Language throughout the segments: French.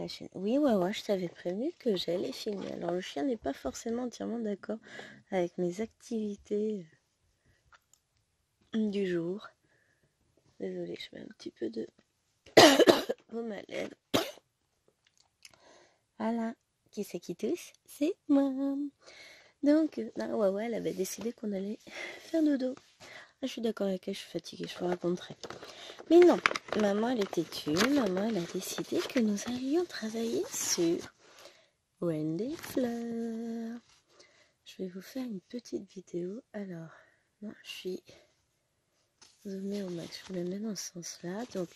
la chaîne. Oui, ouais, je t'avais prévenu que j'allais filmer. Alors le chien n'est pas forcément entièrement d'accord avec mes activités du jour. Désolée, je mets un petit peu de baume à lèvres. Voilà. Qui c'est qui tousse? C'est moi. Donc, ouais, elle avait décidé qu'on allait faire dodo. Ah, je suis d'accord avec elle, je suis fatiguée, je vous raconterai. Mais non, maman, elle est têtue. Maman, elle a décidé que nous allions travailler sur Reine des fleurs. Je vais vous faire une petite vidéo. Alors, non, je suis zoomée au max. Je vous la mets dans ce sens-là. Donc,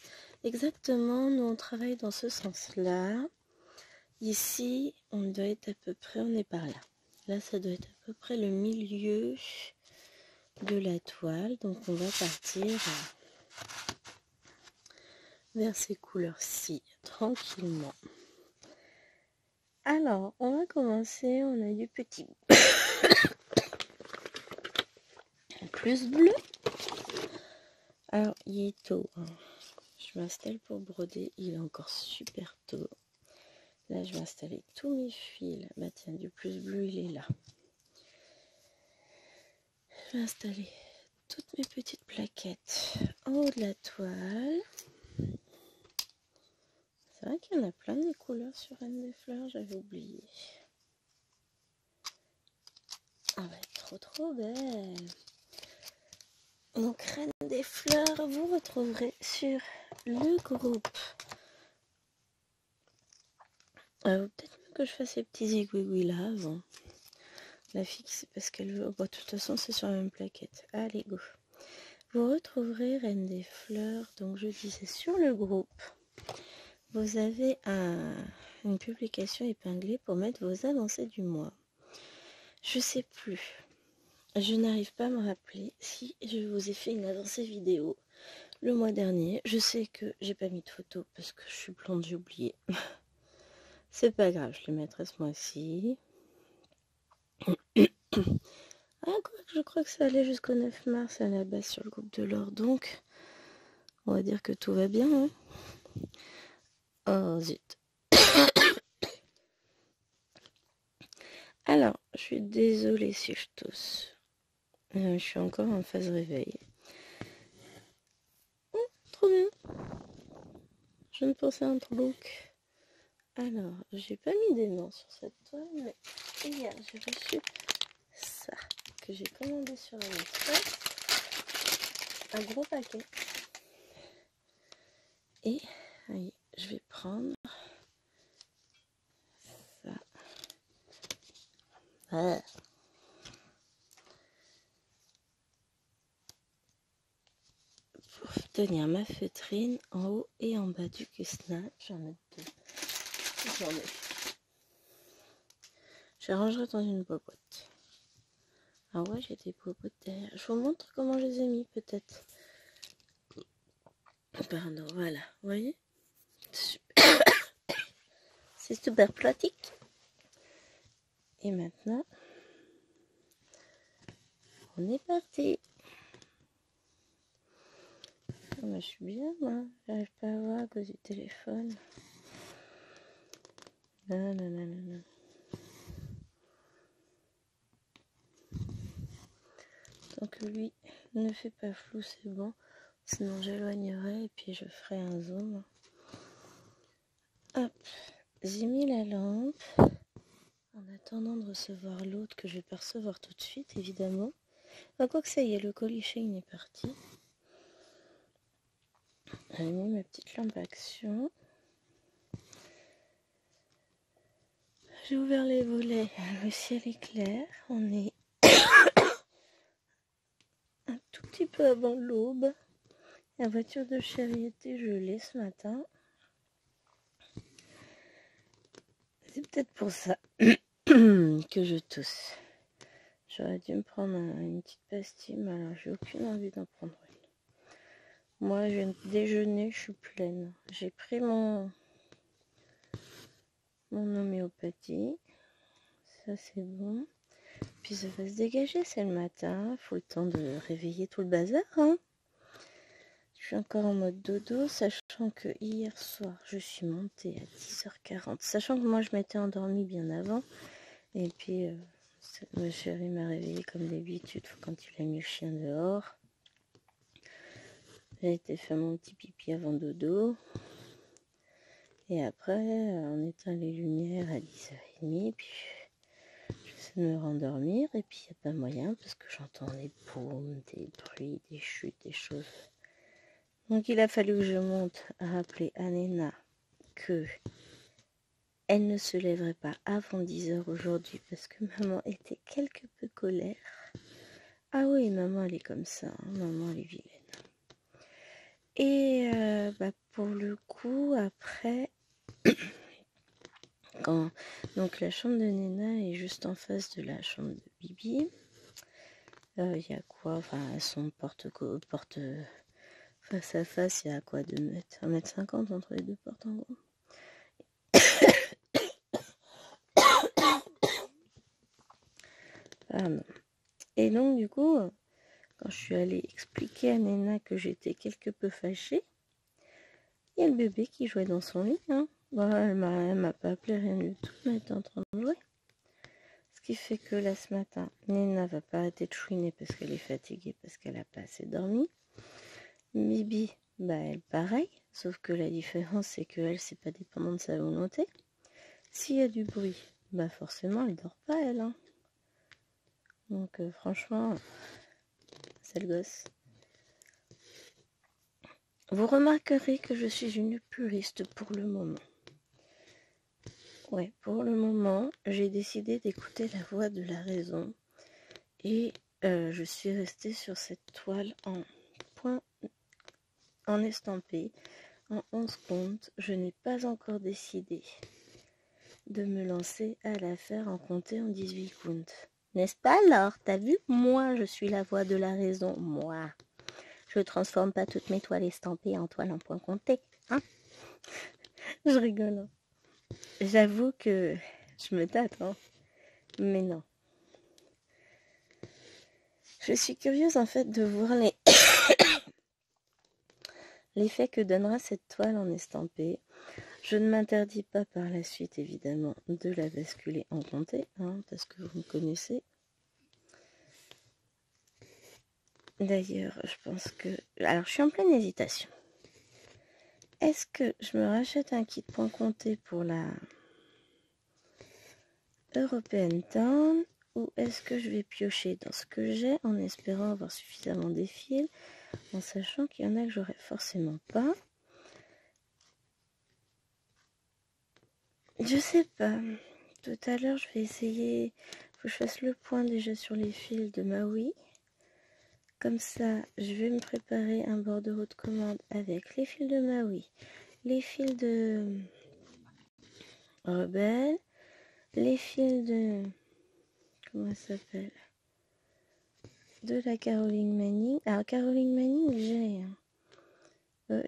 exactement, nous, on travaille dans ce sens-là. Ici, on doit être à peu près, on est par là. Là, ça doit être à peu près le milieu de la toile. Donc, on va partir vers ces couleurs-ci, tranquillement. Alors, on va commencer. On a du petit plus bleu. Alors, il est tôt. Hein. Je m'installe pour broder. Il est encore super tôt. Là, je vais installer tous mes fils. Bah tiens, du plus bleu, il est là. Je vais installer toutes mes petites plaquettes en haut de la toile. C'est vrai qu'il y en a plein des couleurs sur Reine des fleurs, j'avais oublié. Ah, va être trop belle. Donc, Reine des fleurs, vous retrouverez sur le groupe. Peut-être même que je fasse ces petits aiguilles là avant. La fixe, parce qu'elle veut. Bon, de toute façon, c'est sur la même plaquette. Allez, go. Vous retrouverez Reine des fleurs. Donc, je disais sur le groupe. Vous avez une publication épinglée pour mettre vos avancées du mois. Je sais plus. Je n'arrive pas à me rappeler si je vous ai fait une avancée vidéo le mois dernier. Je sais que j'ai pas mis de photo parce que je suis blonde, j'ai oublié. C'est pas grave, je les mettrai ce mois-ci. Je crois que ça allait jusqu'au 9 mars à la base sur le groupe de l'or. Donc, on va dire que tout va bien. Hein. Oh zut. Alors, je suis désolée si je tousse. Je suis encore en phase réveil. Trop bien. Je viens de penser à un truc. Alors, j'ai pas mis d'aimant sur cette toile, mais hier j'ai reçu ça que j'ai commandé sur AliExpress. Un gros paquet. Et allez, je vais prendre ça. Ah. Pour tenir ma feutrine en haut et en bas du casse-noix. J'en ai deux. J'en ai. Je rangerai dans une boîte. Ah ouais, j'ai des boîtes derrière. Je vous montre comment je les ai mis peut-être. Pardon, voilà. Vous voyez? Super. C'est super pratique. Et maintenant, on est parti. Oh, bah, je suis bien, moi. J'arrive pas à voir à cause du téléphone. Non. Tant que lui ne fait pas flou, c'est bon. Sinon, j'éloignerai et puis je ferai un zoom. Hop, j'ai mis la lampe. En attendant de recevoir l'autre que je vais pas recevoir tout de suite, évidemment. Enfin, quoi que ça y est, le coliché, il est parti. J'ai mis ma petite lampe à action. J'ai ouvert les volets. Le ciel est clair. On est un tout petit peu avant l'aube. La voiture de chérie était gelée ce matin. C'est peut-être pour ça que je tousse. J'aurais dû me prendre une petite pastille, mais alors j'ai aucune envie d'en prendre une. Moi, je viens de déjeuner, je suis pleine. J'ai pris mon homéopathie. Ça, c'est bon. Puis ça va se dégager, c'est le matin. Faut le temps de réveiller tout le bazar. Hein. suis encore en mode dodo, sachant que hier soir, je suis montée à 10h40. Sachant que moi, je m'étais endormie bien avant. Et puis, ma chérie m'a réveillée comme d'habitude quand il a mis le chien dehors. J'ai été faire mon petit pipi avant dodo. Et après, on éteint les lumières à 10h30. Puis, j'essaie de me rendormir. Et puis, il n'y a pas moyen parce que j'entends des paumes, des bruits, des chutes, des choses. Donc, il a fallu que je monte à rappeler à Néna que elle ne se lèverait pas avant 10h aujourd'hui parce que maman était quelque peu colère. Ah oui, maman, elle est comme ça. Hein. Maman, elle est vilaine. Et pour le coup, après, donc la chambre de Néna est juste en face de la chambre de Bibi. Il y a quoi? Enfin, elles sont porte face à face, il y a quoi, 2 mètres, 1m50 entre les deux portes en gros. Pardon. Et donc du coup, quand je suis allée expliquer à Néna que j'étais quelque peu fâchée, il y a le bébé qui jouait dans son lit. Hein. Bon, elle m'a pas appelé, rien du tout, elle était en train de jouer. Ce qui fait que là ce matin, Néna va pas arrêter de chouiner parce qu'elle est fatiguée, parce qu'elle a pas assez dormi. Bibi, elle pareil, sauf que la différence c'est qu'elle, c'est pas dépendant de sa volonté. S'il y a du bruit, forcément elle dort pas elle. Hein. Donc franchement, c'est le gosse. Vous remarquerez que je suis une puriste pour le moment. Ouais, pour le moment, j'ai décidé d'écouter la voix de la raison. Et je suis restée sur cette toile en point, en estampé, en 11 comptes. Je n'ai pas encore décidé de me lancer à la faire en compter en 18 comptes. N'est-ce pas alors? T'as vu? Moi, je suis la voix de la raison. Moi. Je transforme pas toutes mes toiles estampées en toiles en point compté. Hein? Je rigole. Hein. J'avoue que je me tâte. Hein. Mais non. Je suis curieuse en fait de voir l'effet que donnera cette toile en estampé. Je ne m'interdis pas par la suite évidemment de la basculer en comté, hein, parce que vous me connaissez. D'ailleurs, je pense que... Alors, je suis en pleine hésitation. Est-ce que je me rachète un kit point comté pour la European Town ou est-ce que je vais piocher dans ce que j'ai en espérant avoir suffisamment des fils, en sachant qu'il y en a que j'aurai forcément pas. Je sais pas. Tout à l'heure, je vais essayer. Faut que je fasse le point déjà sur les fils de Maui. Comme ça, je vais me préparer un bordereau de commande avec les fils de Maui, les fils de Rebelle, les fils de... Comment ça s'appelle? De la Caroline Manning. Alors, Caroline Manning, j'ai...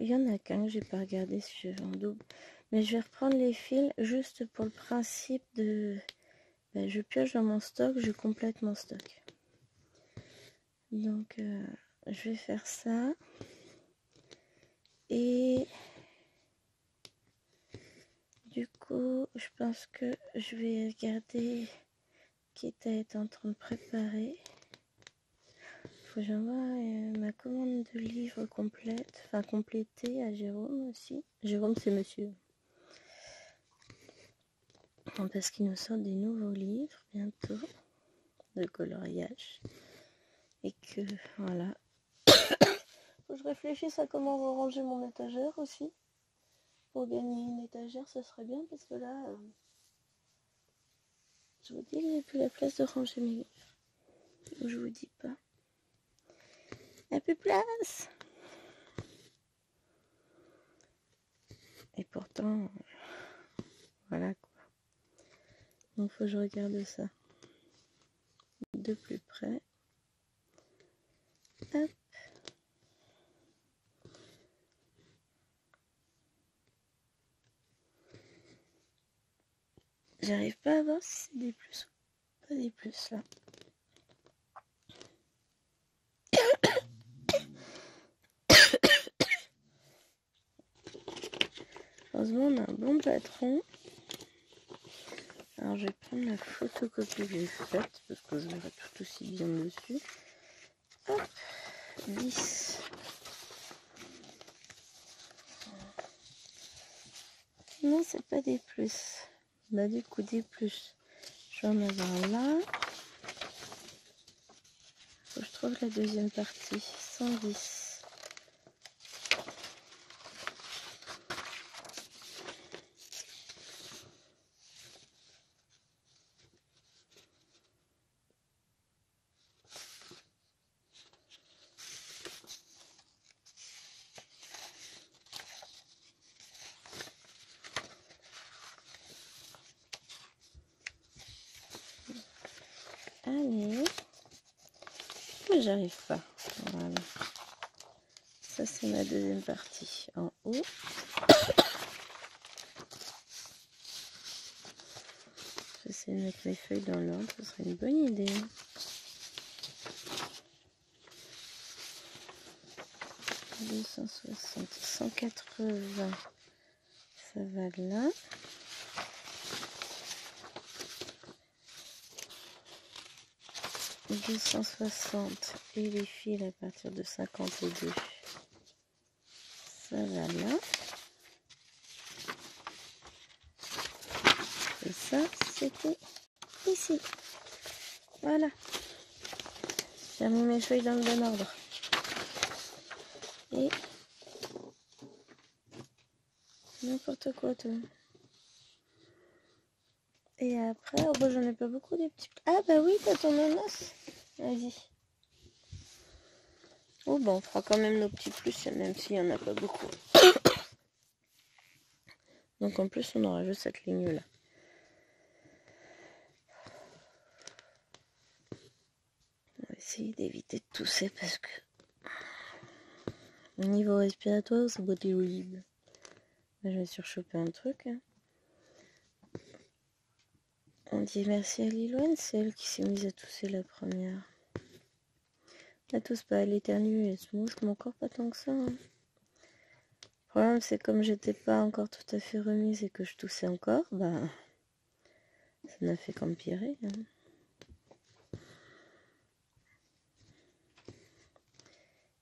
Il y en a qu'un que j'ai pas regardé si je vais en double. Mais je vais reprendre les fils juste pour le principe de... je pioche dans mon stock, je complète mon stock. Donc, je vais faire ça. Et... Du coup, je pense que je vais regarder... Quitte à être en train de préparer... Faut que j'envoie ma commande de livres complète, enfin complétée à Jérôme aussi. Jérôme, c'est monsieur. Parce qu'il nous sort des nouveaux livres bientôt de coloriage. Et que voilà. Faut que je réfléchisse à comment ranger mon étagère aussi. Pour gagner une étagère, ça serait bien parce que là, je vous dis, j'ai plus la place de ranger mes livres. Je vous dis pas. Il n'y a plus de place. Et pourtant, voilà quoi. Donc faut que je regarde ça de plus près. Hop. J'arrive pas à voir si c'est des plus ou pas des plus là. Heureusement, on a un bon patron. Alors, je vais prendre la photocopie que j'ai faite, parce que je verrai tout aussi bien dessus. Hop, 10. Non, c'est pas des plus. Bah, du coup, des plus. Je vais en avoir là. Faut que je trouve la deuxième partie. 110. Allez. Mais j'arrive pas. Voilà. Ça, c'est ma deuxième partie. En haut. J'essaie de mettre mes feuilles dans l'ordre. Ce serait une bonne idée. « 260, 180. Ça va là. « 260 et les fils à partir de 52. Ça va là. Et ça, c'était ici. Voilà. J'ai mis mes feuilles dans le bon ordre. Et n'importe quoi, toi. Et après, oh bah, j'en ai pas beaucoup des petits. Ah bah oui, t'as ton ananas. Vas-y. Oh bah on fera quand même nos petits plus, même s'il y en a pas beaucoup. Donc en plus, on aura juste cette ligne là. On va essayer d'éviter de tousser parce que au niveau respiratoire, c'est pas terrible. Là, je vais surchoper un truc. Hein. On dit merci à Liloine, c'est elle qui s'est mise à tousser la première. Elle tousse pas, elle éternue, elle se mouche, mais encore pas tant que ça. Hein. Le problème, c'est comme j'étais pas encore tout à fait remise et que je toussais encore, bah ça n'a fait qu'empirer. Hein.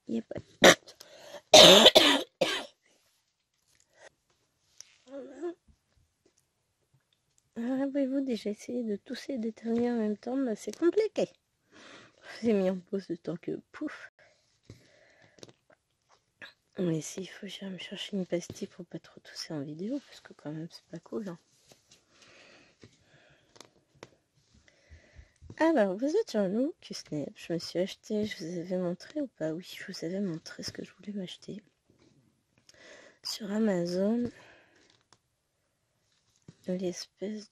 Il n'y a pas. Avez-vous déjà essayé de tousser et d'éternuer en même temps? Bah, c'est compliqué. J'ai mis en pause le temps que pouf. Mais si, il faut que j'aille me chercher une pastille pour pas trop tousser en vidéo, parce que quand même c'est pas cool. Hein. Alors, vous êtes sur nous, Q-Snap. Je me suis acheté, je vous avais montré ou pas? Oui, je vous avais montré ce que je voulais m'acheter. Sur Amazon, l'espèce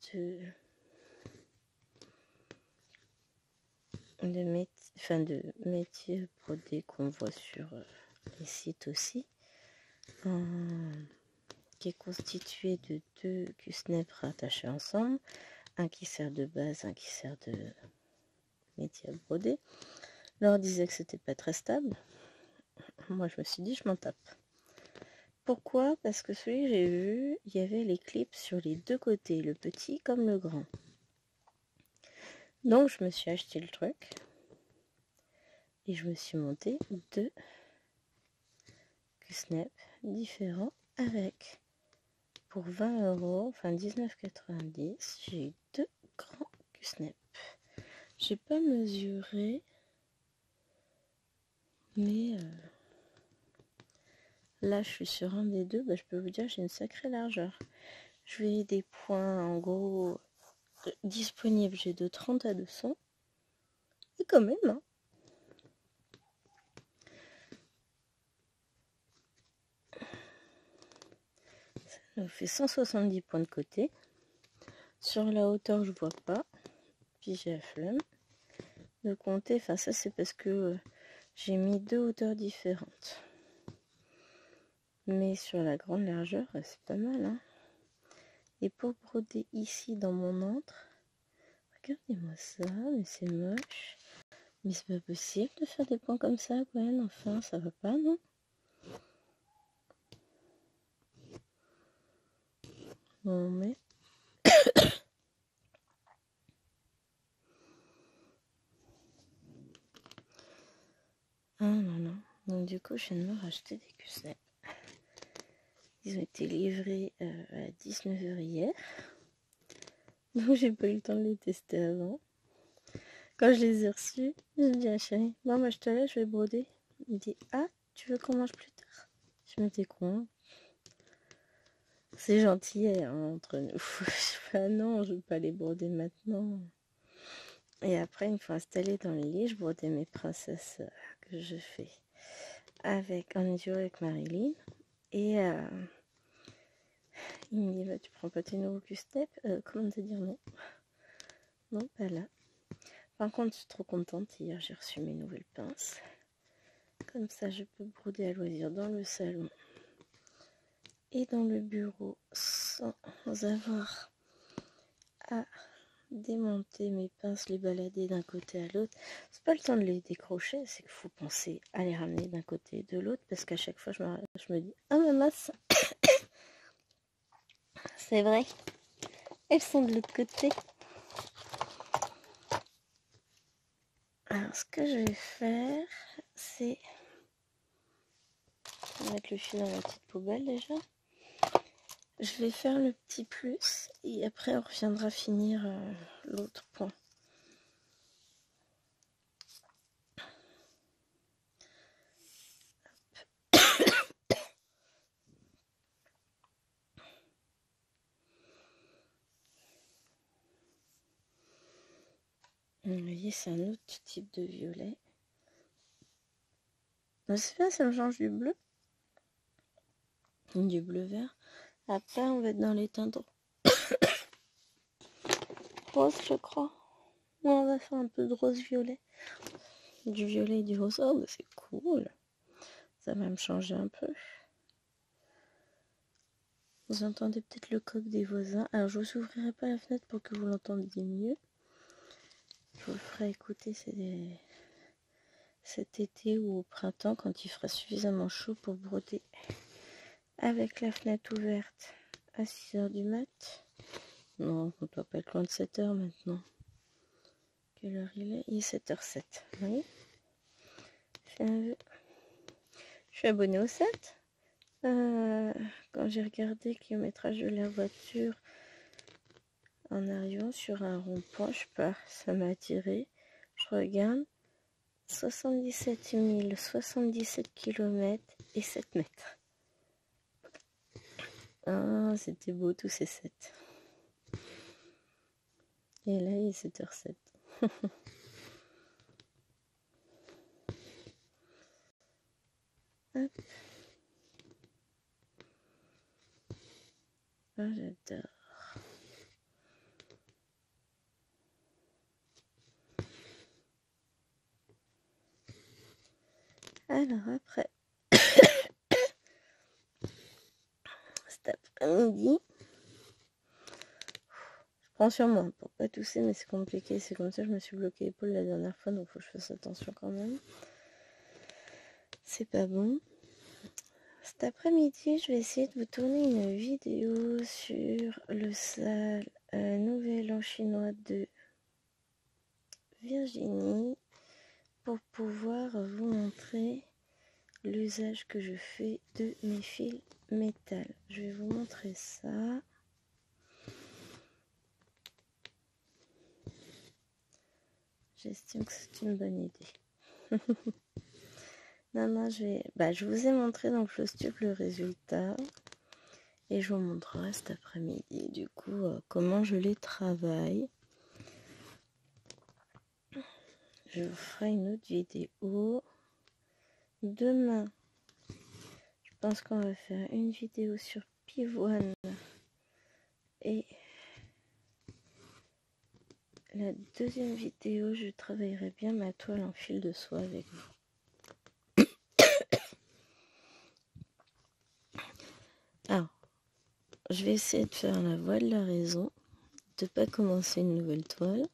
de métier brodé qu'on voit sur les sites aussi. Qui est constitué de 2 Q-Snap rattachés ensemble. Un qui sert de base, un qui sert de métier à broder. Laure disait que c'était pas très stable. Moi, je me suis dit, je m'en tape. Pourquoi? Parce que celui que j'ai vu, il y avait les clips sur les deux côtés, le petit comme le grand. Donc, je me suis acheté le truc. Et je me suis monté 2 Q-Snap différents avec, pour 20 €, enfin 19,90 €, j'ai eu 2 grands Q-Snap. J'ai pas mesuré, mais là je suis sur un des deux, bah, je peux vous dire j'ai une sacrée largeur. Je vais des points en gros disponibles, j'ai de 30 à 200. Et quand même, hein. Ça nous fait 170 points de côté. Sur la hauteur, je vois pas. Puis j'ai la flemme de compter. Enfin, ça c'est parce que j'ai mis 2 hauteurs différentes. Mais sur la grande largeur, c'est pas mal, hein. Et pour broder ici dans mon antre, regardez-moi ça, mais c'est moche. Mais c'est pas possible de faire des points comme ça, Gwen. Enfin, ça va pas, non? on met. Ah non, non. Donc du coup, je viens de me racheter des cuissons. Ils ont été livrés à 19h hier. Donc j'ai pas eu le temps de les tester avant. Quand je les ai reçus, j'ai dit à chérie, bon, moi je te laisse, je vais broder. Il me dit, ah, tu veux qu'on mange plus tard? Je me dis con. C'est gentil hein, entre nous. Je sais pas, non, je veux pas les broder maintenant. Et après, une fois installée dans le lit, je brodais mes princesses que je fais en duo avec Marilyn. Et il me dit, bah, tu prends pas tes nouveaux Q-step? Comment te dire non? Non, pas là. Par contre, je suis trop contente. Hier, j'ai reçu mes nouvelles pinces. Comme ça, je peux broder à loisir dans le salon et dans le bureau sans avoir à démonter mes pinces, les balader d'un côté à l'autre. C'est pas le temps de les décrocher, c'est qu'il faut penser à les ramener d'un côté et de l'autre parce qu'à chaque fois, je me dis, ah ma masse, c'est vrai, elles sont de l'autre côté. Alors, ce que je vais faire, c'est mettre le fil dans la petite poubelle déjà. Je vais faire le petit plus et après on reviendra finir l'autre point. Vous voyez, c'est un autre type de violet. C'est bien, ça me change du bleu. Du bleu vert. Après, on va être dans les teintes rose, je crois. On va faire un peu de rose-violet. Du violet et du rose. Oh, bah c'est cool. Ça va me changer un peu. Vous entendez peut-être le coq des voisins. Alors, je vous ouvrirai pas la fenêtre pour que vous l'entendiez mieux. Je vous le ferai écouter cet été ou au printemps quand il fera suffisamment chaud pour broder avec la fenêtre ouverte à 6h du mat. Non, on ne doit pas être loin de 7h maintenant. Quelle heure il est? Il est 7h07. Oui. Je suis abonnée au 7. Quand j'ai regardé le kilométrage de la voiture en arrivant sur un rond-point, je sais pas, ça m'a attiré. Je regarde 77 000, 77 km et 7 mètres. Ah, c'était beau tous ces 7. Et là, il est 7h07. Hop. Oh, j'adore. Alors après, cet après-midi, je prends sur moi pour pas tousser, mais c'est compliqué. C'est comme ça, je me suis bloqué l'épaule la dernière fois, donc faut que je fasse attention quand même. C'est pas bon. Cet après-midi, je vais essayer de vous tourner une vidéo sur le sale Nouvel An chinois de Virginie pour pouvoir vous montrer l'usage que je fais de mes fils métal. Je vais vous montrer ça. J'estime que c'est une bonne idée. Non, je vous ai montré dans Flowstup le résultat. Et je vous montrerai cet après-midi, du coup, comment je les travaille. Je vous ferai une autre vidéo. Demain, je pense qu'on va faire une vidéo sur pivoine. Et la deuxième vidéo, je travaillerai bien ma toile en fil de soie avec vous. Alors, je vais essayer de faire la voie de la raison, de ne pas commencer une nouvelle toile,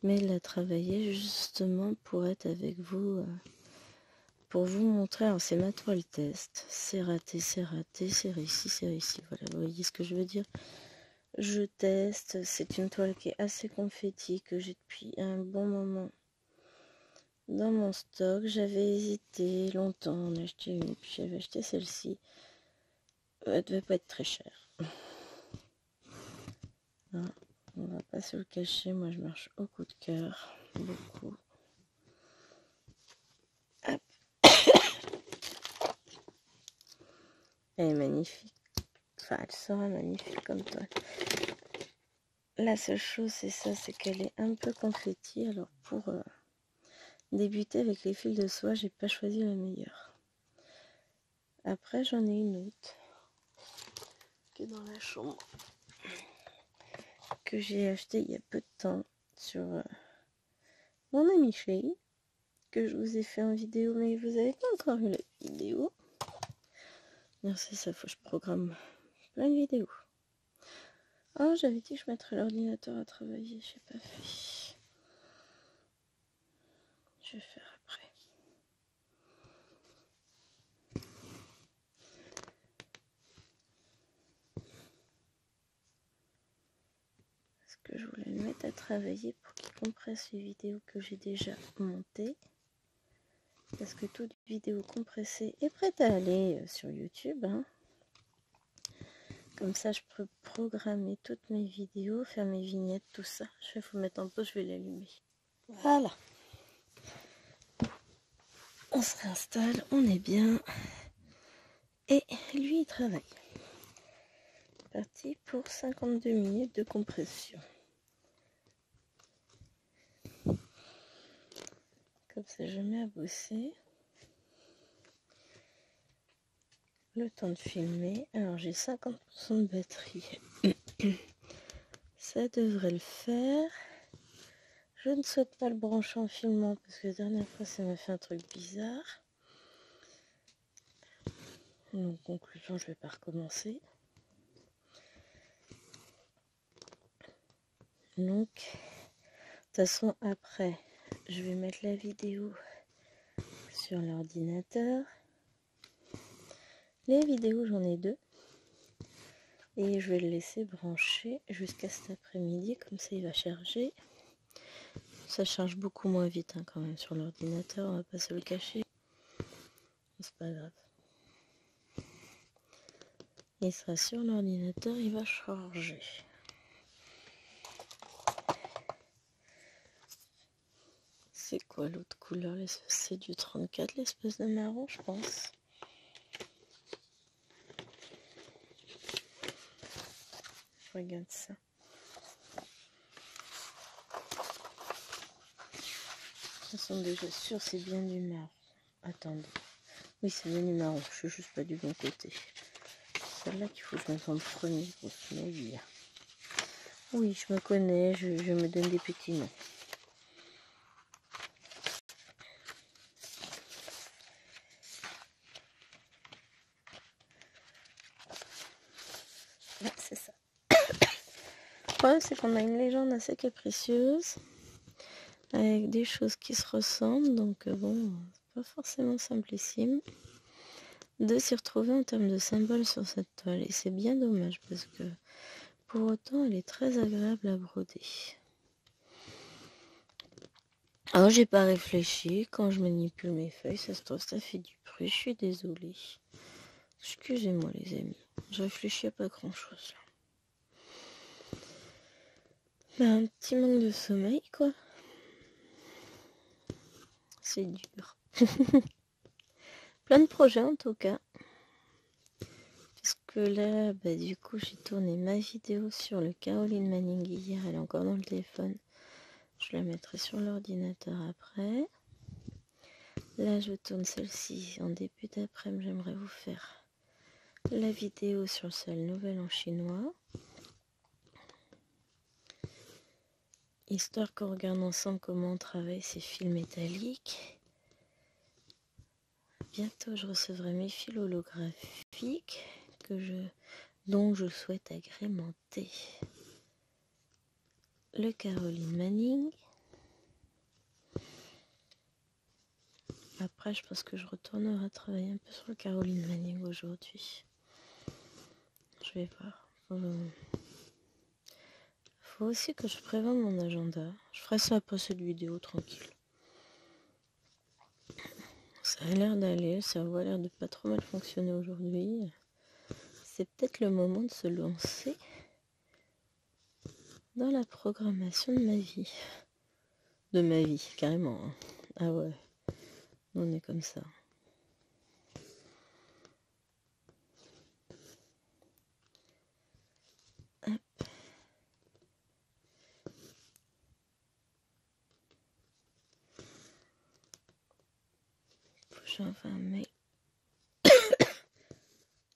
mais de la travailler justement pour être avec vous pour vous montrer, alors c'est ma toile test, c'est raté, c'est raté, c'est réussi, voilà, vous voyez ce que je veux dire. Je teste, c'est une toile qui est assez confetti, que j'ai depuis un bon moment dans mon stock. J'avais hésité longtemps à en acheter une, puis j'avais acheté celle-ci. Elle devait pas être très chère. Hein, on va pas se le cacher, moi je marche au coup de cœur, beaucoup. Hop. Elle est magnifique. Enfin, elle sera magnifique comme toi. La seule chose, c'est ça, c'est qu'elle est un peu confetti. Alors pour débuter avec les fils de soie, j'ai pas choisi la meilleure. Après, j'en ai une autre qui est dans la chambre, que j'ai acheté il y a peu de temps sur mon ami Shay, que je vous ai fait en vidéo, mais vous avez pas encore vu la vidéo. Merci, ça faut que je programme plein de vidéos. Oh, j'avais dit que je mettrais l'ordinateur à travailler, j'ai pas fait. Je vais faire après. Parce que je voulais le mettre à travailler pour qu'il compresse les vidéos que j'ai déjà montées. Parce que toute vidéo compressée est prête à aller sur YouTube. Hein. Comme ça, je peux programmer toutes mes vidéos, faire mes vignettes, tout ça. Je vais vous mettre en pause, je vais l'allumer. Voilà. On se réinstalle, on est bien. Et lui, il travaille. Parti pour 52 minutes de compression. Comme ça, je mets à bosser. Le temps de filmer. Alors, j'ai 50% de batterie. Ça devrait le faire. Je ne souhaite pas le brancher en filmant parce que la dernière fois, ça m'a fait un truc bizarre. Donc, conclusion, je vais pas recommencer. Donc, de toute façon, après, je vais mettre la vidéo sur l'ordinateur. Les vidéos, j'en ai 2. Et je vais le laisser brancher jusqu'à cet après-midi. Comme ça, il va charger. Ça charge beaucoup moins vite hein, quand même sur l'ordinateur. On va pas se le cacher. C'est pas grave. Il sera sur l'ordinateur, il va charger. C'est quoi l'autre couleur? C'est du 34, l'espèce de marron, je pense. Je regarde ça. De toute façon, déjà sûr, c'est bien du marron. Attendez. Oui, c'est bien du marron. Je suis juste pas du bon côté. Celle-là qu'il faut que je mette en premier pour se dire. Oui, je me connais, je me donne des petits noms. Ouais, c'est ça. Le problème, c'est qu'on a une légende assez capricieuse, avec des choses qui se ressemblent, donc bon, c'est pas forcément simplissime de s'y retrouver en termes de symboles sur cette toile. Et c'est bien dommage, parce que pour autant, elle est très agréable à broder. Alors, j'ai pas réfléchi, quand je manipule mes feuilles, ça se trouve, ça fait du bruit, je suis désolée. Excusez-moi les amis, je réfléchis à pas grand chose là. Ben, un petit manque de sommeil quoi. C'est dur. Plein de projets en tout cas. Parce que là, bah, du coup, j'ai tourné ma vidéo sur le Caroline Manning hier, elle est encore dans le téléphone. Je la mettrai sur l'ordinateur après. Là, je tourne celle-ci en début d'après-midi, j'aimerais vous faire la vidéo sur le seul nouvel en chinois. Histoire qu'on regarde ensemble comment on travaille ces fils métalliques. Bientôt, je recevrai mes fils holographiques dont je souhaite agrémenter le Caroline Manning. Après, je pense que je retournerai travailler un peu sur le Caroline Manning aujourd'hui. Je vais voir. Faut aussi que je prévoie mon agenda. Je ferai ça après cette vidéo tranquille. Ça a l'air d'aller, ça a l'air de pas trop mal fonctionner aujourd'hui. C'est peut-être le moment de se lancer dans la programmation de ma vie. De ma vie, carrément. Ah ouais, on est comme ça. Hop. Faut que j'envoie un mail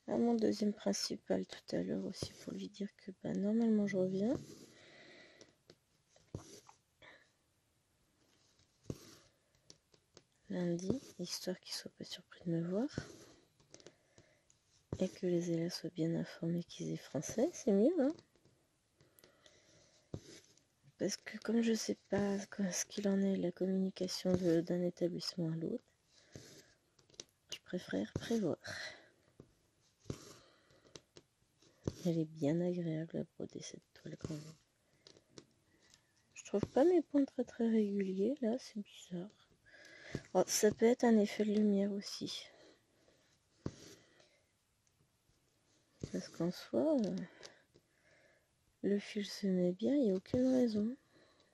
à mon deuxième principal tout à l'heure aussi pour lui dire que normalement je reviens. Lundi, histoire qu'ils soient pas surpris de me voir. Et que les élèves soient bien informés qu'ils aient français, c'est mieux, hein. Parce que comme je sais pas ce qu'il en est de la communication d'un établissement à l'autre, je préfère prévoir. Elle est bien agréable à broder cette toile quand même. Je trouve pas mes points très très réguliers là, c'est bizarre. Oh, ça peut être un effet de lumière aussi. Parce qu'en soi, le fil se met bien, il n'y a aucune raison.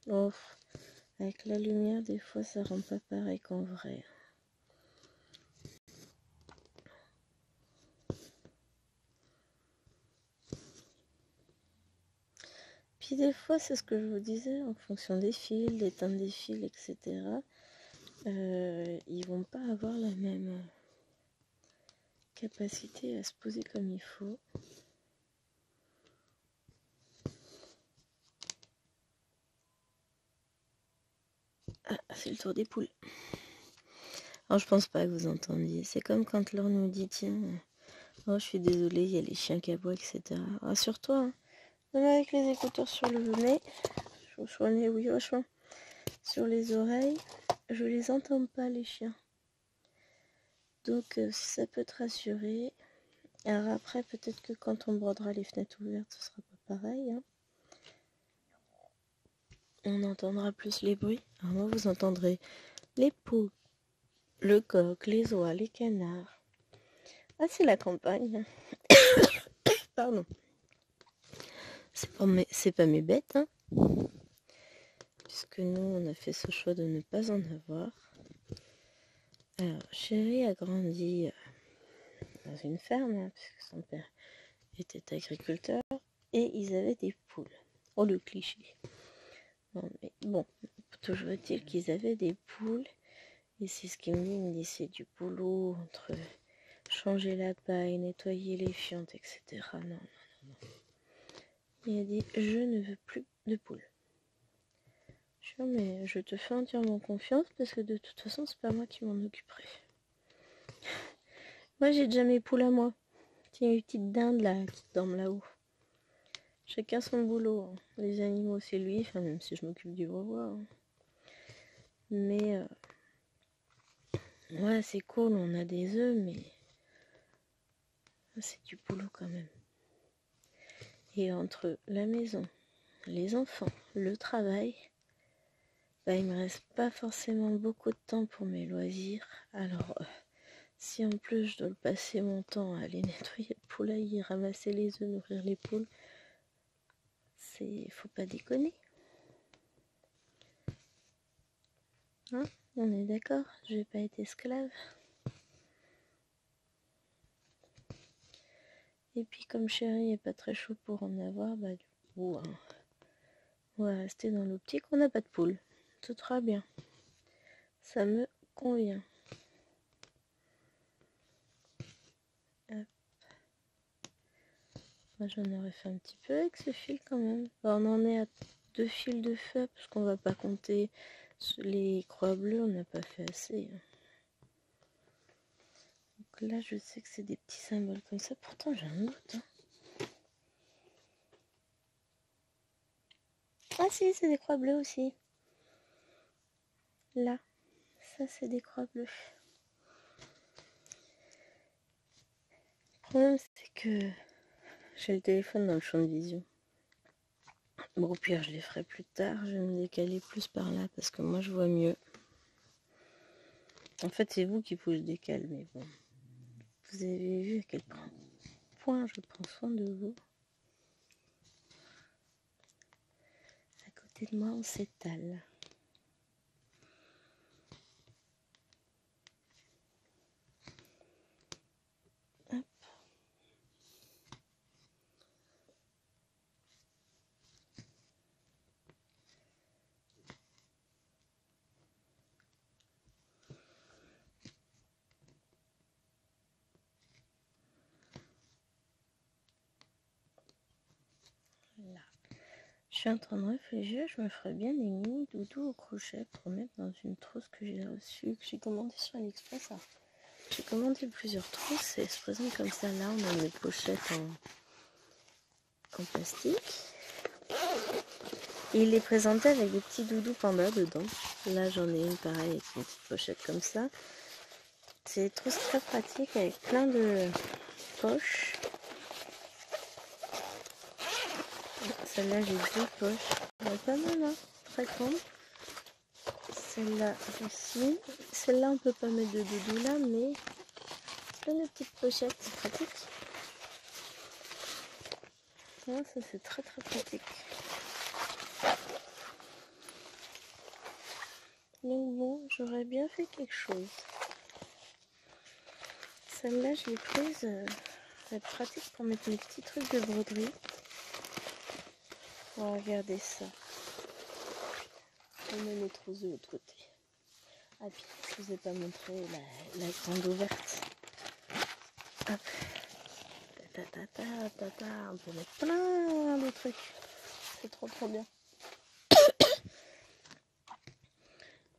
Oh, avec la lumière, des fois, ça rend pas pareil qu'en vrai. Puis des fois, c'est ce que je vous disais, en fonction des fils, des teintes des fils, etc. Ils vont pas avoir la même capacité à se poser comme il faut. Ah, c'est le tour des poules. Alors, je pense pas que vous entendiez. C'est comme quand Laure nous dit, tiens, oh, je suis désolée, il y a les chiens qui aboient, etc. Rassure-toi, hein. Même avec les écouteurs sur le nez, sur le nez, oui, vachement, sur les oreilles, je les entends pas, les chiens. Donc, si ça peut te rassurer. Alors après, peut-être que quand on bordera les fenêtres ouvertes, ce sera pas pareil, hein. On entendra plus les bruits. Alors moi, vous entendrez les poules, le coq, les oies, les canards. Ah, c'est la campagne. Pardon. C'est pas mes bêtes, hein. Puisque nous, on a fait ce choix de ne pas en avoir. Alors, Chéri a grandi dans une ferme, hein, puisque son père était agriculteur, et ils avaient des poules. Oh, le cliché. Non, mais bon, toujours est-il qu'ils avaient des poules. Et c'est ce qu'il me dit, c'est du boulot entre changer la paille, nettoyer les fientes, etc. Non. Il a dit, je ne veux plus de poules. Je dis, mais je te fais entièrement confiance parce que de toute façon, c'est pas moi qui m'en occuperai. Moi, j'ai déjà mes poules à moi. Tiens, une petite dinde là qui dorment là-haut. Chacun son boulot, hein. Les animaux, c'est lui, enfin, même si je m'occupe du revoir, hein. Mais, ouais, c'est cool, on a des œufs, mais c'est du boulot quand même. Et entre la maison, les enfants, le travail, il me reste pas forcément beaucoup de temps pour mes loisirs. Alors, si en plus je dois passer mon temps à aller nettoyer le poulailler, ramasser les œufs, nourrir les poules, faut pas déconner. Hein, on est d'accord, je vais pas être esclave. Et puis comme Chéri est pas très chaud pour en avoir, du coup, hein, on va rester dans l'optique, on n'a pas de poule. Tout sera bien. Ça me convient. Hop. Moi j'en aurais fait un petit peu avec ce fil quand même. On en est à 2 fils de feu parce qu'on va pas compter les croix bleues, on n'a pas fait assez. Donc là je sais que c'est des petits symboles comme ça, pourtant j'ai un autre, hein. Ah si, c'est des croix bleues aussi. Là, ça c'est des croix bleues. problème, c'est que j'ai le téléphone dans le champ de vision. Bon, au pire, je les ferai plus tard. Je vais me décaler plus par là parce que moi, je vois mieux. En fait, c'est vous qu'il faut que je décale, mais bon. Vous avez vu à quel point je prends soin de vous. À côté de moi, on s'étale. Hop. Là. Je suis en train de réfléchir, je me ferais bien des mini doudous au crochet pour mettre dans une trousse que j'ai reçue, que j'ai commandée sur AliExpress. J'ai commandé plusieurs trousses et elles se présentent comme ça. Là, on a des pochettes en plastique. Et il est présenté avec des petits doudous panda dedans. Là, j'en ai une pareille avec une petite pochette comme ça. C'est des trousses très pratiques avec plein de poches. Celle-là, j'ai 2 poches. Elle est pas mal, hein, très grande. Celle-là aussi. Celle-là, on peut pas mettre de doudou là, mais plein de petites pochettes, c'est pratique. Ouais, ça, c'est très très pratique. Donc bon, j'aurais bien fait quelque chose. Celle-là, je l'ai prise. Ça va être pratique pour mettre mes petits trucs de broderie. On va regarder ça. On met les trousses de l'autre côté. Ah puis, je vous ai pas montré la grande ouverte. Hop. On peut mettre plein de trucs. C'est trop trop bien.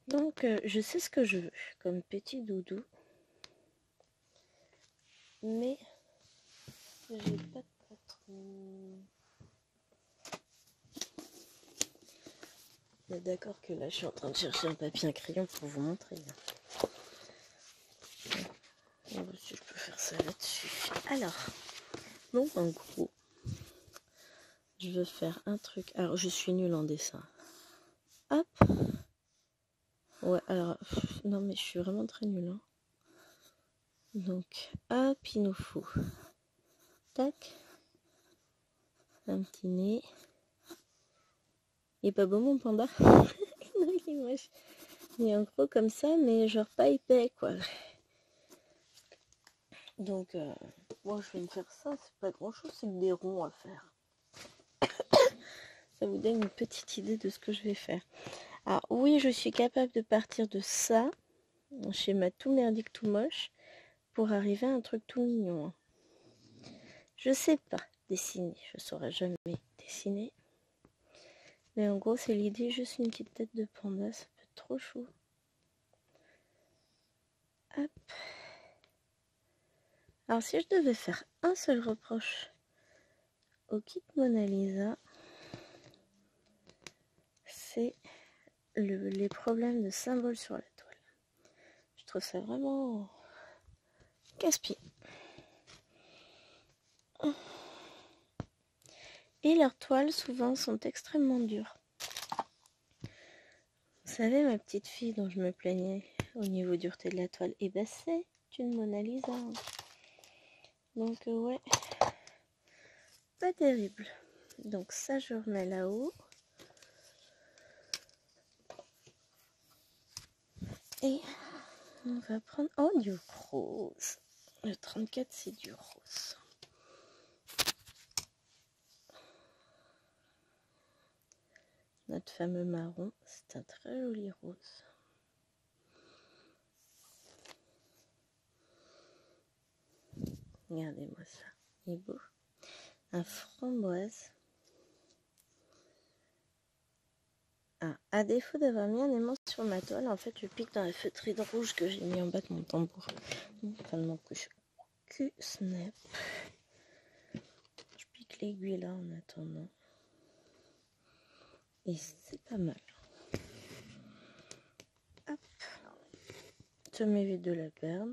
Donc, je sais ce que je veux comme petit doudou. Mais, j'ai pas de patron. Mais d'accord que là, je suis en train de chercher un papier, un crayon pour vous montrer. Bon, si je peux faire ça là-dessus. Alors, donc en gros, je veux faire un truc. Alors, je suis nulle en dessin. Hop. Ouais, alors, non mais je suis vraiment très nulle. Hein. Donc, hop, il nous faut. Tac. Un petit nez. Il est pas beau mon panda? Non, il est moche. Il est en gros comme ça, mais genre pas épais, quoi. Donc, moi, je vais me faire ça. C'est pas grand-chose, c'est des ronds à faire. Ça vous donne une petite idée de ce que je vais faire. Alors, oui, je suis capable de partir de ça, un schéma tout merdique, tout moche, pour arriver à un truc tout mignon. Je sais pas dessiner, je saurais jamais dessiner. Mais en gros, c'est l'idée, juste une petite tête de panda, ça peut être trop chou. Hop. Alors, si je devais faire un seul reproche au kit Mona Lisa, c'est les problèmes de symboles sur la toile. Je trouve ça vraiment casse-pied. Et leurs toiles, souvent, sont extrêmement dures. Vous savez, ma petite fille dont je me plaignais au niveau dureté de la toile, et ben c'est une Mona Lisa. Donc ouais, pas terrible. Donc ça, je remets là-haut. Et on va prendre... Oh, du rose. Le 34, c'est du rose. Notre fameux marron, c'est un très joli rose. Regardez-moi ça, il est beau. Un framboise. Ah, à défaut d'avoir mis un aimant sur ma toile, en fait, je pique dans la feutrine rouge que j'ai mis en bas de mon tambour. Enfin, de mon cul-snap. Je pique l'aiguille là en attendant. Et c'est pas mal. Hop. Je m'évite de la perdre.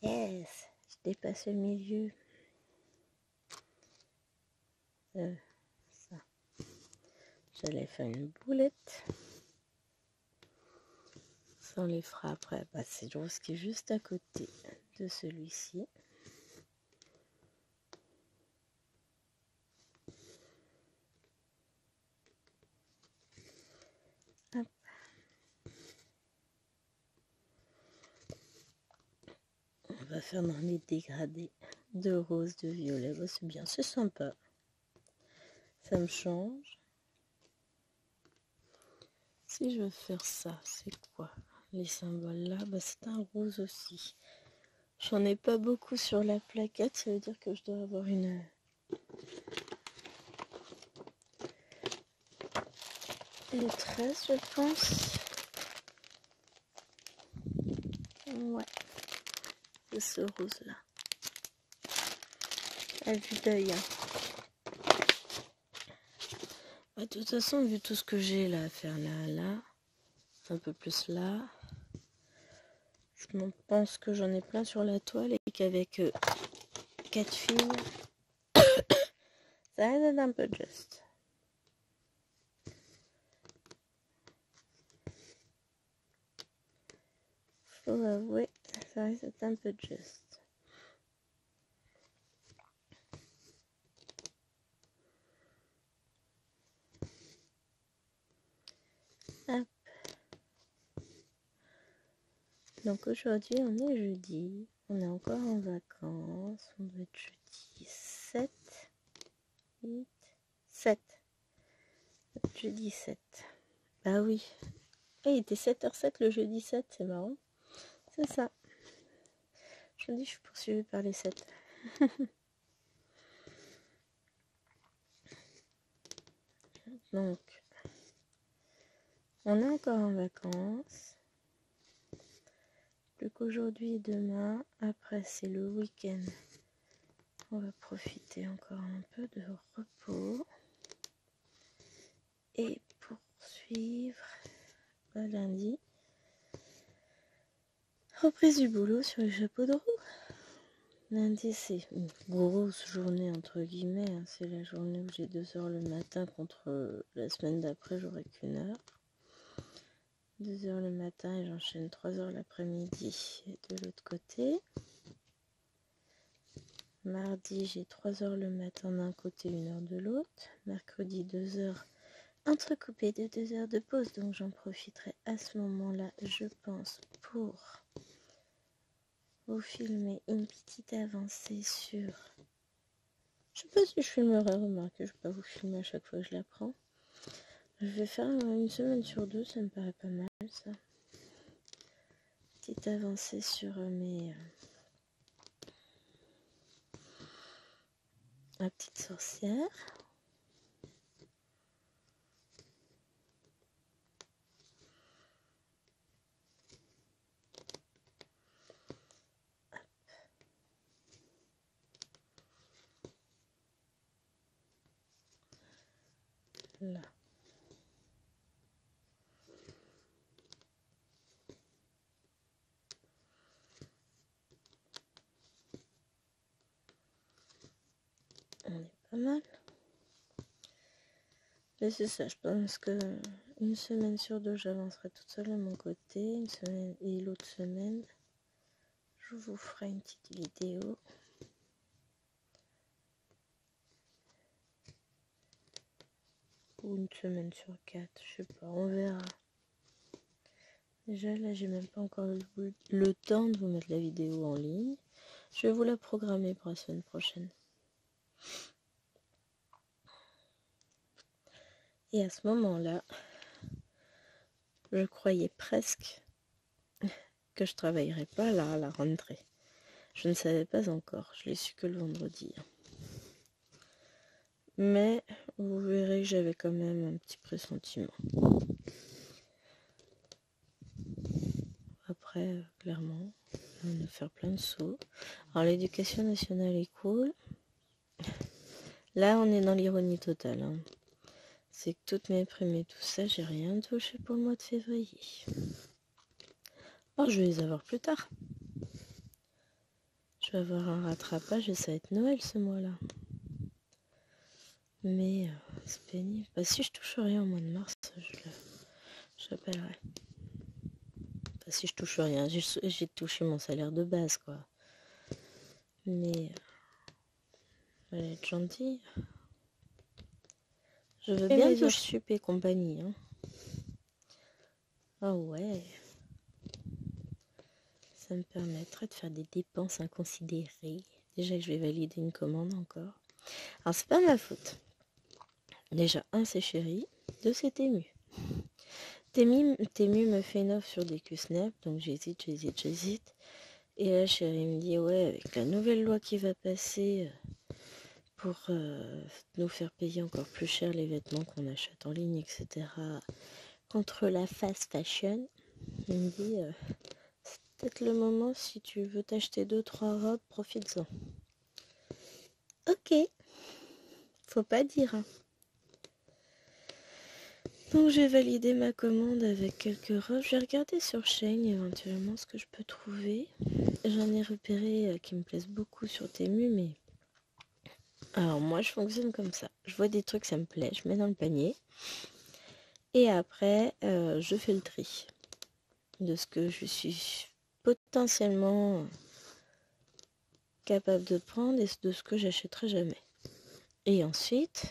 Yes, je dépasse le milieu. Ça. J'allais faire une boulette. Ça, on les fera après. Bah, c'est le rose qui est juste à côté de celui-ci. Hop. On va faire dans les dégradés de rose, de violet. Bah, c'est bien, c'est sympa. Ça me change. Si je veux faire ça, c'est quoi les symboles là? Bah, c'est un rose aussi. J'en ai pas beaucoup sur la plaquette, ça veut dire que je dois avoir une 13, je pense. Ouais, c'est ce rose là. À vue d'œil. Bah, de toute façon, vu tout ce que j'ai là à faire là, un peu plus là, je pense que j'en ai plein sur la toile et qu'avec 4 filles, ça va être un peu juste. Faut avouer, ça risque d'être un peu juste. Hop. Donc aujourd'hui, on est jeudi. On est encore en vacances. On doit être jeudi 7. 8, 7. Jeudi 7. Bah oui. Il était 7h07 le jeudi 7, c'est marrant. C'est ça. Je me dis, je suis poursuivie par les 7. Donc, on est encore en vacances. Plus qu'aujourd'hui et demain. Après, c'est le week-end. On va profiter encore un peu de repos. Et poursuivre lundi. Reprise du boulot sur les chapeaux de roue. Lundi, c'est une grosse journée, entre guillemets. Hein. C'est la journée où j'ai 2 heures le matin contre la semaine d'après, j'aurai qu'1 heure. 2 heures le matin et j'enchaîne 3 heures l'après-midi de l'autre côté. Mardi, j'ai 3 heures le matin d'un côté, 1 heure de l'autre. Mercredi, 2 heures entrecoupées de 2 heures de pause. Donc j'en profiterai à ce moment-là, je pense, pour vous filmer une petite avancée sur... Je sais pas si je filmerai, remarquez, je vais pas vous filmer à chaque fois que je la prends. Je vais faire une semaine sur 2, ça me paraît pas mal ça. Petite avancée sur ma petite sorcière. Là. On est pas mal. Mais c'est ça, je pense que une semaine sur 2, j'avancerai toute seule de mon côté. Une semaine et l'autre semaine, je vous ferai une petite vidéo. Ou une semaine sur 4, je sais pas, on verra. Déjà là, j'ai même pas encore le temps de vous mettre la vidéo en ligne. Je vais vous la programmer pour la semaine prochaine. Et à ce moment-là, je croyais presque que je travaillerais pas là à la rentrée. Je ne savais pas encore, je l'ai su que le vendredi. Mais vous verrez que j'avais quand même un petit pressentiment. Après, clairement, on va faire plein de sauts. Alors l'éducation nationale est cool. Là, on est dans l'ironie totale. Hein. C'est que toutes mes primes et tout ça, j'ai rien touché pour le mois de février. Alors, je vais les avoir plus tard. je vais avoir un rattrapage et ça va être Noël ce mois-là. Mais c'est pénible. Bah, si je touche rien au mois de mars, j'appellerai. Bah, si je touche rien, j'ai touché mon salaire de base, quoi. Mais fallait être gentil. Je veux bien mes heures sup et compagnie. Hein. Ah ouais. Ça me permettrait de faire des dépenses inconsidérées. Déjà que je vais valider une commande encore. Alors c'est pas ma faute. Déjà, 1 c'est Chéri, 2 c'est Temu. Temu me fait une offre sur des Q-Snap, donc j'hésite. Et là Chéri me dit ouais, avec la nouvelle loi qui va passer pour nous faire payer encore plus cher les vêtements qu'on achète en ligne, etc. Contre la fast fashion, il me dit c'est peut-être le moment, si tu veux t'acheter 2-3 robes, profites-en. Ok, faut pas dire. Hein. Donc j'ai validé ma commande avec quelques robes. Je vais regarder sur Shein éventuellement ce que je peux trouver. J'en ai repéré qui me plaisent beaucoup sur Temu, mais... Alors moi je fonctionne comme ça. Je vois des trucs, ça me plaît, je mets dans le panier. Et après, je fais le tri de ce que je suis potentiellement capable de prendre et de ce que j'achèterai jamais. Et ensuite...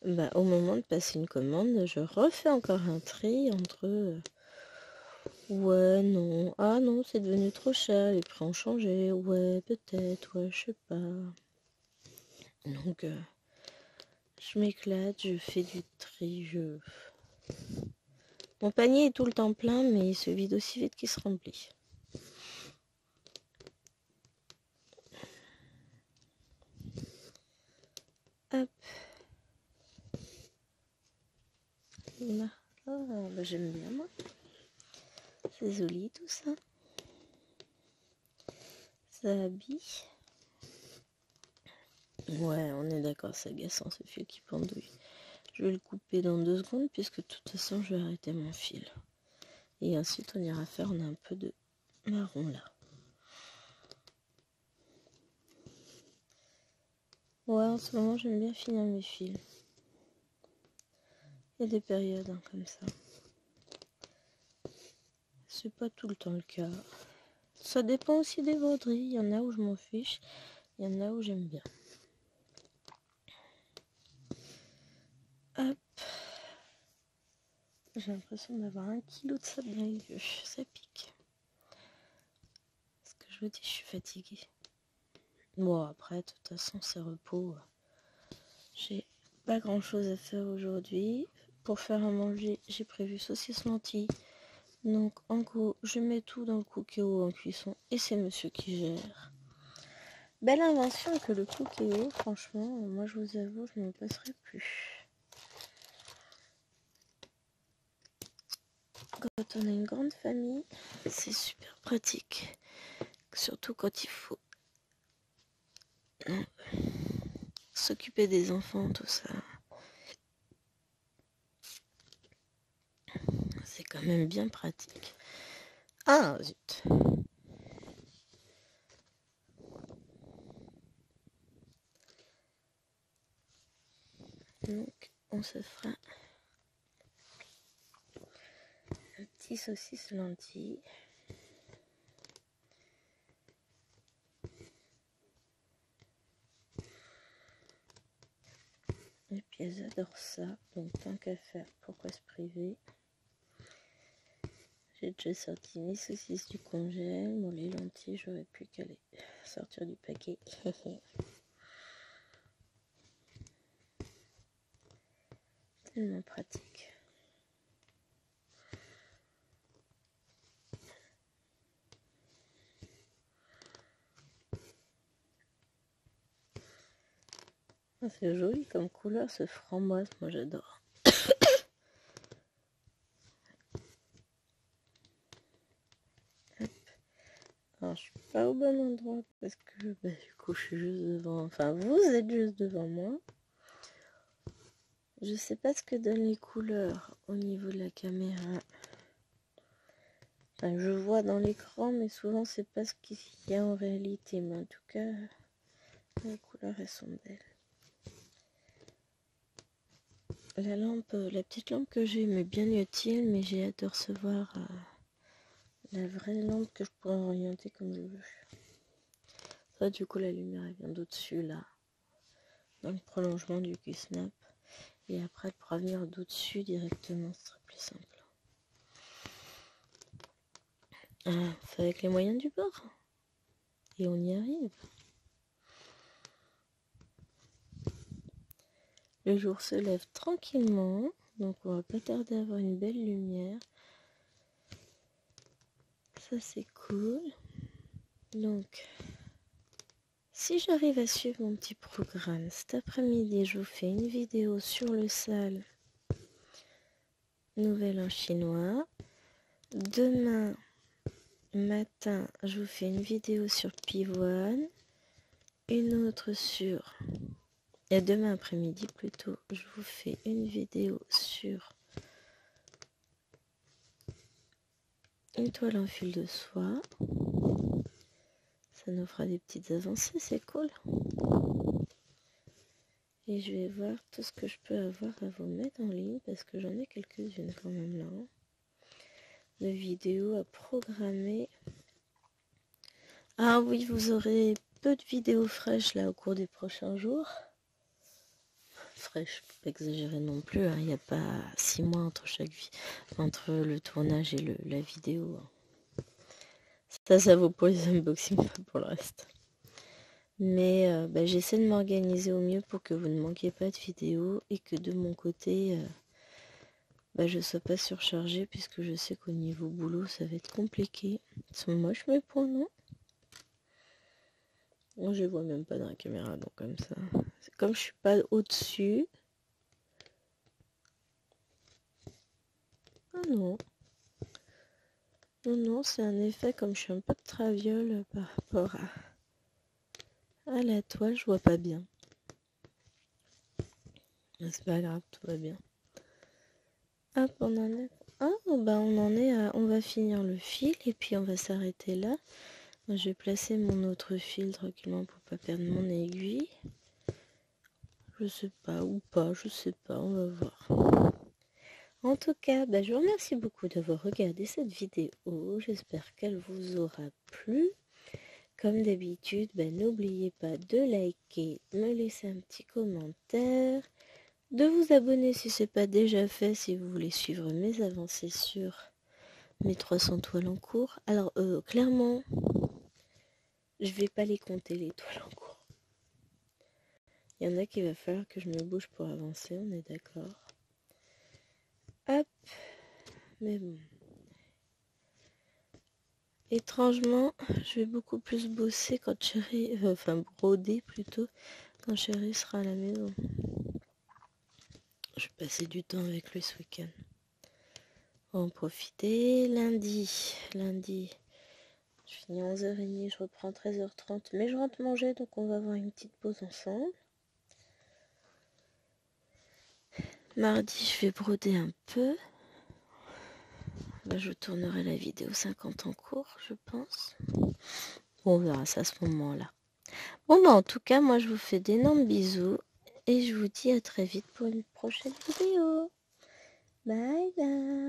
Bah, au moment de passer une commande, je refais encore un tri entre ouais, non, ah non, c'est devenu trop cher, les prix ont changé, ouais, peut-être, ouais, je sais pas. Donc, je m'éclate, je fais du tri, Mon panier est tout le temps plein, mais il se vide aussi vite qu'il se remplit. Hop. Là. Oh, bah, j'aime bien, moi. C'est joli, tout ça. Ça habille. Ouais, on est d'accord, c'est agaçant ce fil qui pendouille. Je vais le couper dans 2 secondes puisque de toute façon je vais arrêter mon fil. Et ensuite on ira faire, on a un peu de marron là. Ouais, en ce moment j'aime bien finir mes fils. Il y a des périodes hein, comme ça. C'est pas tout le temps le cas. Ça dépend aussi des broderies. Il y en a où je m'en fiche, il y en a où j'aime bien. Hop. J'ai l'impression d'avoir 1 kilo de sable dans les yeux. Ça pique. Ce que je vous dis, je suis fatiguée. Bon, après, de toute façon, c'est repos. J'ai pas grand chose à faire aujourd'hui. Pour faire à manger, j'ai prévu saucisse lentilles. Donc, en gros, je mets tout dans le Cookéo en cuisson et c'est monsieur qui gère. Belle invention que le Cookéo, franchement, moi je vous avoue, je ne me passerai plus. Quand on a une grande famille, c'est super pratique. Surtout quand il faut s'occuper des enfants, tout ça. C'est quand même bien pratique. Ah, zut. Donc, on se fera un petit saucisse lentilles. Et puis elles adorent ça, donc tant qu'à faire, pourquoi se priver? J'ai déjà sorti mes saucisses du congèle. Bon, les lentilles, j'aurais pu qu'à les sortir du paquet. Tellement pratique. Oh, c'est joli comme couleur, ce framboise, moi j'adore. Alors je suis pas au bon endroit parce que bah, du coup je suis juste devant, enfin vous êtes juste devant moi. Je sais pas ce que donnent les couleurs au niveau de la caméra. Enfin, je vois dans l'écran, mais souvent c'est pas ce qu'il y a en réalité. Mais en tout cas, les couleurs elles sont belles. La petite lampe que j'ai m'est bien utile, mais j'ai hâte de recevoir la vraie lampe que je pourrais orienter comme je veux. Ça, du coup, la lumière elle vient d'au-dessus là, dans le prolongement du Q-Snap. Et après, elle pourra venir d'au-dessus directement, ce serait plus simple. C'est avec les moyens du bord. Et on y arrive. Le jour se lève tranquillement, donc on va pas tarder à avoir une belle lumière. Ça c'est cool. Donc, si j'arrive à suivre mon petit programme, cet après-midi, je vous fais une vidéo sur le sale Nouvel An chinois. Demain matin, je vous fais une vidéo sur Pivoine. Une autre sur... Et demain après-midi plutôt, je vous fais une vidéo sur une toile en fil de soie. Ça nous fera des petites avancées, c'est cool. Et je vais voir tout ce que je peux avoir à vous mettre en ligne, parce que j'en ai quelques-unes quand même là. De vidéos à programmer. Ah oui, vous aurez peu de vidéos fraîches là au cours des prochains jours. Fraîche, faut pas exagérer non plus, hein. Il n'y a pas 6 mois entre le tournage et la vidéo. Ça vaut pour les unboxings, pas pour le reste. Mais j'essaie de m'organiser au mieux pour que vous ne manquiez pas de vidéos et que de mon côté, je ne sois pas surchargée, puisque je sais qu'au niveau boulot, ça va être compliqué. Ils sont moches mes pronoms. Moi, je les vois même pas dans la caméra, donc comme ça. C'est comme je suis pas au-dessus. Ah non. Non, c'est un effet comme je suis un peu de traviole par rapport à la toile, je vois pas bien. Mais c'est pas grave, tout va bien. Hop, on en est. Ah, on en est à... On va finir le fil et puis on va s'arrêter là. Moi, je vais placer mon autre fil tranquillement pour pas perdre mon aiguille. Je sais pas, ou pas, je sais pas, on va voir. En tout cas, je vous remercie beaucoup d'avoir regardé cette vidéo. J'espère qu'elle vous aura plu. Comme d'habitude, n'oubliez pas de liker, me laisser un petit commentaire, de vous abonner si ce n'est pas déjà fait, si vous voulez suivre mes avancées sur mes 300 toiles en cours. Alors, clairement, je vais pas les compter, les toiles en cours. Il y en a qu'il va falloir que je me bouge pour avancer, on est d'accord. Hop, mais bon. Étrangement, je vais beaucoup plus bosser quand Chérie, broder plutôt, quand Chérie sera à la maison. Je vais passer du temps avec lui ce week-end. On va en profiter. Lundi, je finis à 11h30, je reprends 13h30, mais je rentre manger, donc on va avoir une petite pause ensemble. Mardi, je vais broder un peu. Je tournerai la vidéo 50 en cours, je pense. On verra ça à ce moment-là. Bon, en tout cas, moi, je vous fais d'énormes bisous. Et je vous dis à très vite pour une prochaine vidéo. Bye bye.